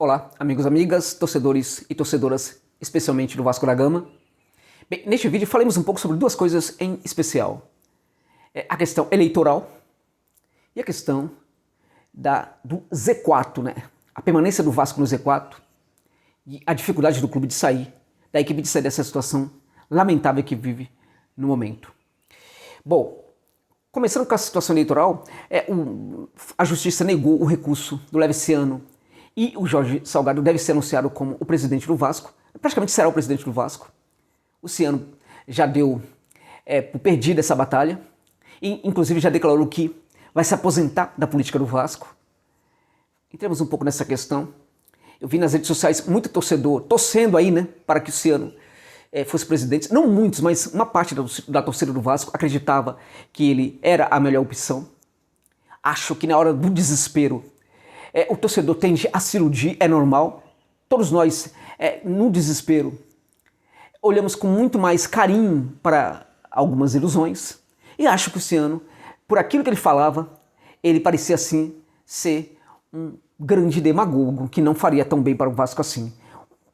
Olá, amigos, amigas, torcedores e torcedoras, especialmente do Vasco da Gama. Bem, neste vídeo falaremos um pouco sobre duas coisas em especial. A questão eleitoral e a questão do Z4, né? A permanência do Vasco no Z4 e a dificuldade do clube de sair, da equipe de sair dessa situação lamentável que vive no momento. Bom, começando com a situação eleitoral, a justiça negou o recurso do Leviciano e o Jorge Salgado deve ser anunciado como o presidente do Vasco. Praticamente será o presidente do Vasco. O Ciano já deu por perdida essa batalha e inclusive já declarou que vai se aposentar da política do Vasco. Entremos um pouco nessa questão. Eu vi nas redes sociais muito torcedor torcendo aí, né, para que o Ciano fosse presidente. Não muitos, mas uma parte da torcida do Vasco acreditava que ele era a melhor opção. Acho que na hora do desespero o torcedor tende a se iludir, é normal. Todos nós, no desespero, olhamos com muito mais carinho para algumas ilusões. E acho que o Ciano, por aquilo que ele falava, ele parecia assim ser um grande demagogo, que não faria tão bem para o Vasco assim.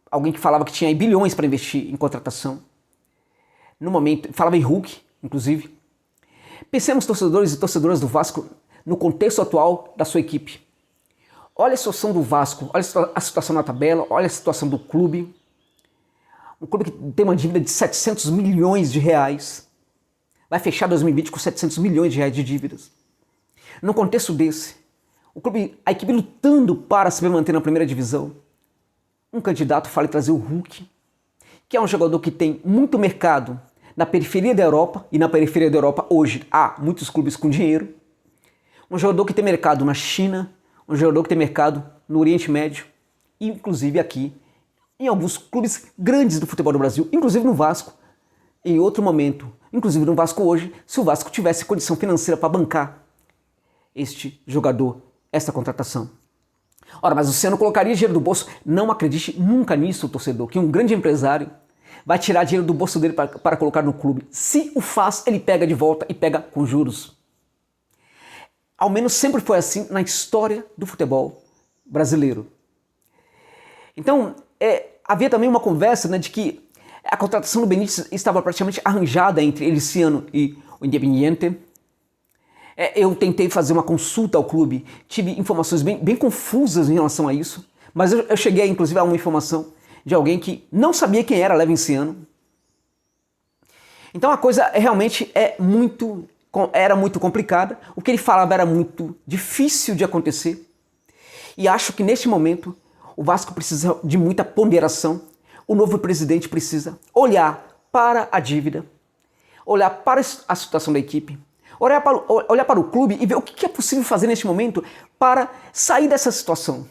Alguém que falava que tinha bilhões para investir em contratação. No momento, falava em Hulk, inclusive. Pensemos, torcedores e torcedoras do Vasco, no contexto atual da sua equipe. Olha a situação do Vasco, olha a situação na tabela, olha a situação do clube. Um clube que tem uma dívida de 700 milhões de reais. Vai fechar 2020 com 700 milhões de reais de dívidas. No contexto desse, a equipe lutando para se manter na primeira divisão. Um candidato fala em trazer o Hulk, que é um jogador que tem muito mercado na periferia da Europa, e na periferia da Europa hoje há muitos clubes com dinheiro. Um jogador que tem mercado na China, um jogador que tem mercado no Oriente Médio, e inclusive aqui, em alguns clubes grandes do futebol do Brasil, inclusive no Vasco, em outro momento, inclusive no Vasco hoje, se o Vasco tivesse condição financeira para bancar este jogador, essa contratação. Ora, mas o Ciano colocaria dinheiro do bolso? Não acredite nunca nisso, torcedor, que um grande empresário vai tirar dinheiro do bolso dele para colocar no clube. Se o faz, ele pega de volta e pega com juros. Ao menos sempre foi assim na história do futebol brasileiro. Então, havia também uma conversa, né, de que a contratação do Benítez estava praticamente arranjada entre ele, Ciano, e o Independiente. Eu tentei fazer uma consulta ao clube, tive informações bem confusas em relação a isso, mas eu cheguei inclusive a uma informação de alguém que não sabia quem era Ciano. Então a coisa realmente era muito complicada, o que ele falava era muito difícil de acontecer, e acho que neste momento o Vasco precisa de muita ponderação. O novo presidente precisa olhar para a dívida, olhar para a situação da equipe, olhar para o clube e ver o que é possível fazer neste momento para sair dessa situação.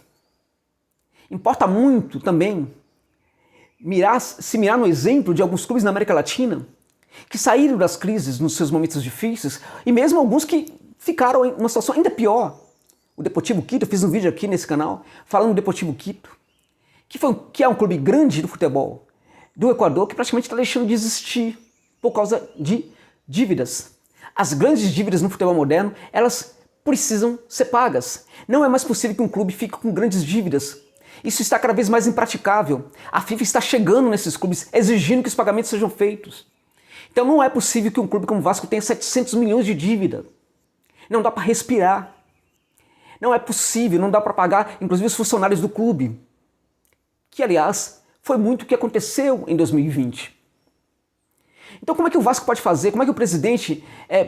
Importa muito também se mirar no exemplo de alguns clubes na América Latina que saíram das crises nos seus momentos difíceis e mesmo alguns que ficaram em uma situação ainda pior. O Deportivo Quito, eu fiz um vídeo aqui nesse canal falando do Deportivo Quito, que é um clube grande do futebol do Equador que praticamente está deixando de existir por causa de dívidas. As grandes dívidas no futebol moderno, elas precisam ser pagas. Não é mais possível que um clube fique com grandes dívidas. Isso está cada vez mais impraticável. A FIFA está chegando nesses clubes, exigindo que os pagamentos sejam feitos. Então não é possível que um clube como o Vasco tenha 700 milhões de dívida. Não dá para respirar. Não é possível, não dá para pagar, inclusive, os funcionários do clube. Que, aliás, foi muito o que aconteceu em 2020. Então como é que o Vasco pode fazer? Como é que o presidente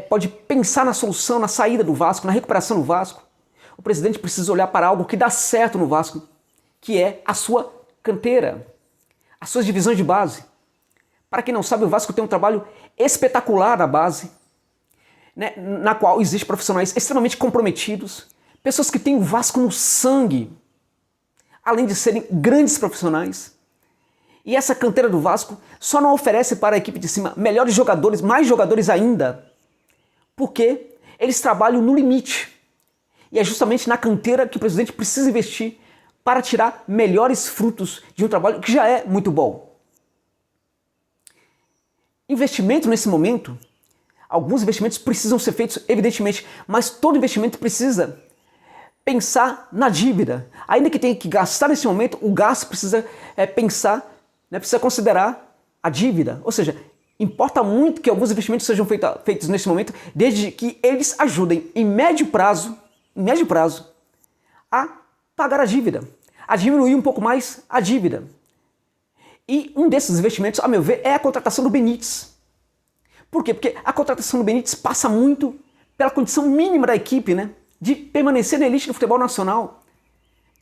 pode pensar na solução, na saída do Vasco, na recuperação do Vasco? O presidente precisa olhar para algo que dá certo no Vasco, que é a sua canteira, as suas divisões de base. Para quem não sabe, o Vasco tem um trabalho espetacular na base, né, na qual existem profissionais extremamente comprometidos, pessoas que têm o Vasco no sangue, além de serem grandes profissionais. E essa canteira do Vasco só não oferece para a equipe de cima melhores jogadores, mais jogadores ainda, porque eles trabalham no limite. E é justamente na canteira que o presidente precisa investir para tirar melhores frutos de um trabalho que já é muito bom. Investimento nesse momento, alguns investimentos precisam ser feitos, evidentemente, mas todo investimento precisa pensar na dívida. Ainda que tenha que gastar nesse momento, o gasto precisa pensar, né, precisa considerar a dívida. Ou seja, importa muito que alguns investimentos sejam feitos nesse momento, desde que eles ajudem em médio prazo, a pagar a dívida, a diminuir um pouco mais a dívida. E um desses investimentos, a meu ver, é a contratação do Benítez. Por quê? Porque a contratação do Benítez passa muito pela condição mínima da equipe, né, de permanecer na elite do futebol nacional.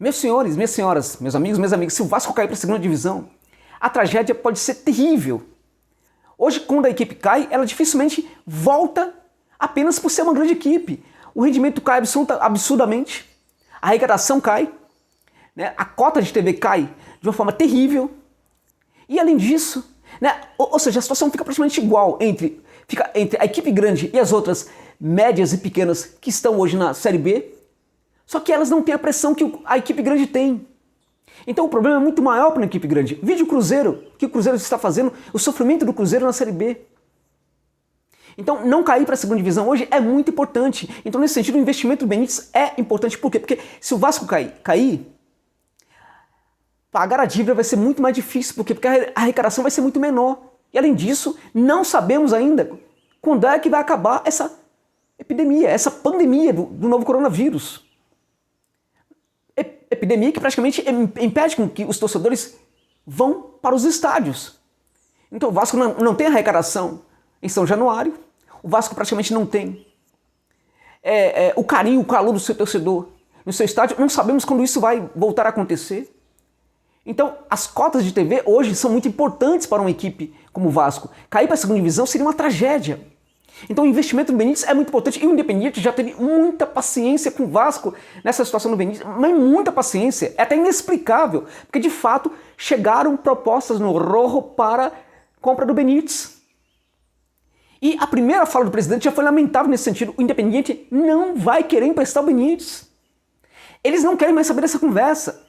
Meus senhores, minhas senhoras, meus amigos, minhas amigas, se o Vasco cair para a segunda divisão, a tragédia pode ser terrível. Hoje, quando a equipe cai, ela dificilmente volta apenas por ser uma grande equipe. O rendimento cai absurdamente, a arrecadação cai, né, a cota de TV cai de uma forma terrível. E além disso, né, ou seja, a situação fica praticamente igual entre a equipe grande e as outras médias e pequenas que estão hoje na Série B, só que elas não têm a pressão que a equipe grande tem. Então o problema é muito maior para a equipe grande. Vide o Cruzeiro, o que o Cruzeiro está fazendo, o sofrimento do Cruzeiro na Série B. Então não cair para a segunda divisão hoje é muito importante. Então nesse sentido o investimento do Benítez é importante. Por quê? Porque se o Vasco cair, pagar a dívida vai ser muito mais difícil. Por quê? Porque a arrecadação vai ser muito menor. E além disso, não sabemos ainda quando é que vai acabar essa epidemia, essa pandemia do novo coronavírus. Epidemia que praticamente impede que os torcedores vão para os estádios. Então o Vasco não tem arrecadação em São Januário, o Vasco praticamente não tem o carinho, o calor do seu torcedor no seu estádio. Não sabemos quando isso vai voltar a acontecer. Então as cotas de TV hoje são muito importantes para uma equipe como o Vasco. Cair para a segunda divisão seria uma tragédia. Então o investimento do Benítez é muito importante e o Independiente já teve muita paciência com o Vasco nessa situação do Benítez, mas muita paciência, é até inexplicável, porque de fato chegaram propostas no Rojo para compra do Benítez. E a primeira fala do presidente já foi lamentável nesse sentido, o Independiente não vai querer emprestar o Benítez. Eles não querem mais saber dessa conversa.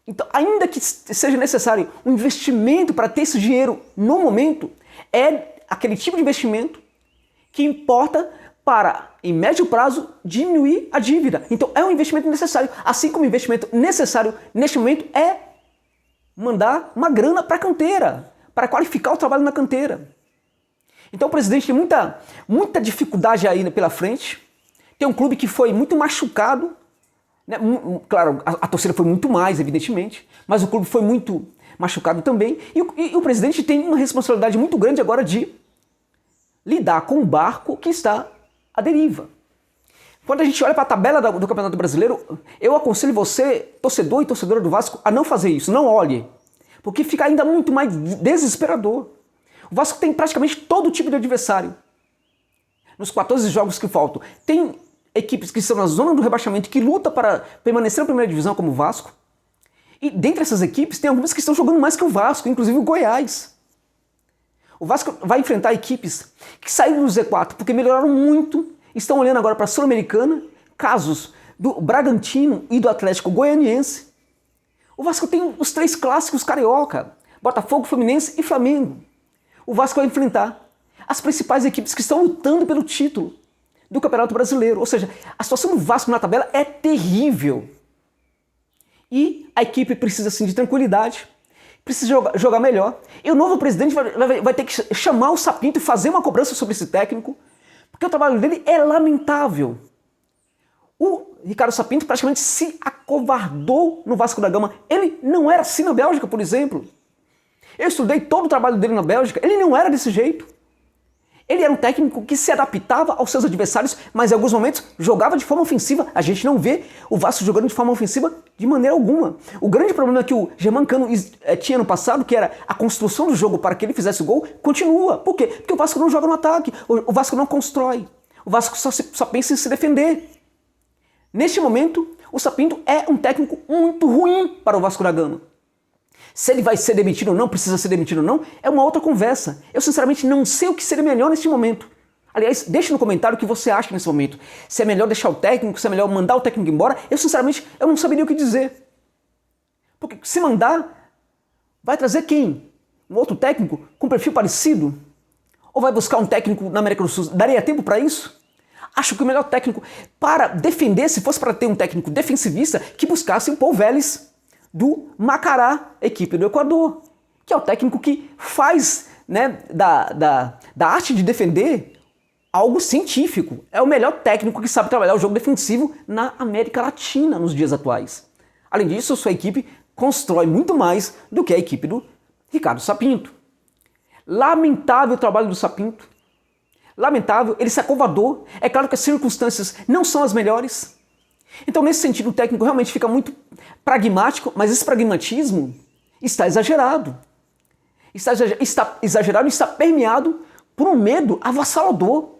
Então, ainda que seja necessário um investimento para ter esse dinheiro no momento, é aquele tipo de investimento que importa para, em médio prazo, diminuir a dívida. Então é um investimento necessário, assim como o investimento necessário neste momento é mandar uma grana para a canteira, para qualificar o trabalho na canteira. Então o presidente tem muita dificuldade aí pela frente, tem um clube que foi muito machucado, né? Claro, a torcida foi muito mais, evidentemente, mas o clube foi muito machucado também, e o presidente tem uma responsabilidade muito grande agora de lidar com o barco que está à deriva. Quando a gente olha para a tabela do Campeonato Brasileiro, eu aconselho você, torcedor e torcedora do Vasco, a não fazer isso, não olhe, porque fica ainda muito mais desesperador. O Vasco tem praticamente todo tipo de adversário. Nos 14 jogos que faltam, tem equipes que estão na zona do rebaixamento, que lutam para permanecer na primeira divisão como o Vasco, e dentre essas equipes, tem algumas que estão jogando mais que o Vasco, inclusive o Goiás. O Vasco vai enfrentar equipes que saíram do Z4 porque melhoraram muito, estão olhando agora para a Sul-Americana, casos do Bragantino e do Atlético Goianiense. O Vasco tem os 3 clássicos carioca, Botafogo, Fluminense e Flamengo. O Vasco vai enfrentar as principais equipes que estão lutando pelo título do Campeonato Brasileiro. Ou seja, a situação do Vasco na tabela é terrível. E a equipe precisa sim de tranquilidade, precisa jogar melhor. E o novo presidente vai ter que chamar o Sapinto e fazer uma cobrança sobre esse técnico, porque o trabalho dele é lamentável. O Ricardo Sapinto praticamente se acovardou no Vasco da Gama. Ele não era assim na Bélgica, por exemplo. Eu estudei todo o trabalho dele na Bélgica, ele não era desse jeito. Ele era um técnico que se adaptava aos seus adversários, mas em alguns momentos jogava de forma ofensiva. A gente não vê o Vasco jogando de forma ofensiva de maneira alguma. O grande problema que o Germancano tinha no passado, que era a construção do jogo para que ele fizesse o gol, continua. Por quê? Porque o Vasco não joga no ataque, o Vasco não constrói. O Vasco só pensa em se defender. Neste momento, o Sapinto é um técnico muito ruim para o Vasco da Gama. Se ele vai ser demitido ou não, precisa ser demitido ou não, é uma outra conversa. Eu sinceramente não sei o que seria melhor neste momento. Aliás, deixe no comentário o que você acha nesse momento. Se é melhor deixar o técnico, se é melhor mandar o técnico embora, eu sinceramente não saberia o que dizer. Porque se mandar, vai trazer quem? Um outro técnico com perfil parecido? Ou vai buscar um técnico na América do Sul? Daria tempo para isso? Acho que o melhor técnico para defender, se fosse para ter um técnico defensivista, que buscasse o Paul Vélez do Macará, equipe do Equador, que é o técnico que faz, né, da arte de defender algo científico. É o melhor técnico que sabe trabalhar o jogo defensivo na América Latina nos dias atuais. Além disso, sua equipe constrói muito mais do que a equipe do Ricardo Sapinto. Lamentável o trabalho do Sapinto. Lamentável, ele se acovardou. É claro que as circunstâncias não são as melhores. Então, nesse sentido, o técnico realmente fica muito pragmático, mas esse pragmatismo está exagerado. Está exagerado e está permeado por um medo avassalador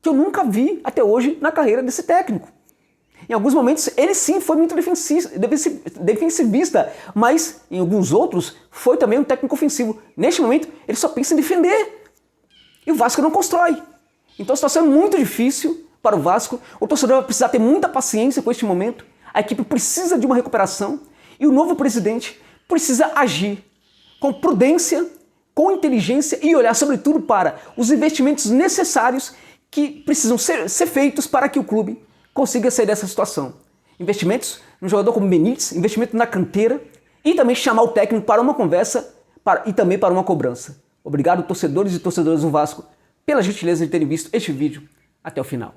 que eu nunca vi até hoje na carreira desse técnico. Em alguns momentos, ele sim foi muito defensivista, mas em alguns outros foi também um técnico ofensivo. Neste momento, ele só pensa em defender. E o Vasco não constrói. Então está sendo muito difícil para o Vasco. O torcedor vai precisar ter muita paciência com este momento. A equipe precisa de uma recuperação e o novo presidente precisa agir com prudência, com inteligência e olhar sobretudo para os investimentos necessários que precisam ser feitos para que o clube consiga sair dessa situação. Investimentos no jogador como Benítez, investimento na canteira e também chamar o técnico para uma conversa e também para uma cobrança. Obrigado, torcedores e torcedoras do Vasco, pela gentileza de terem visto este vídeo até o final.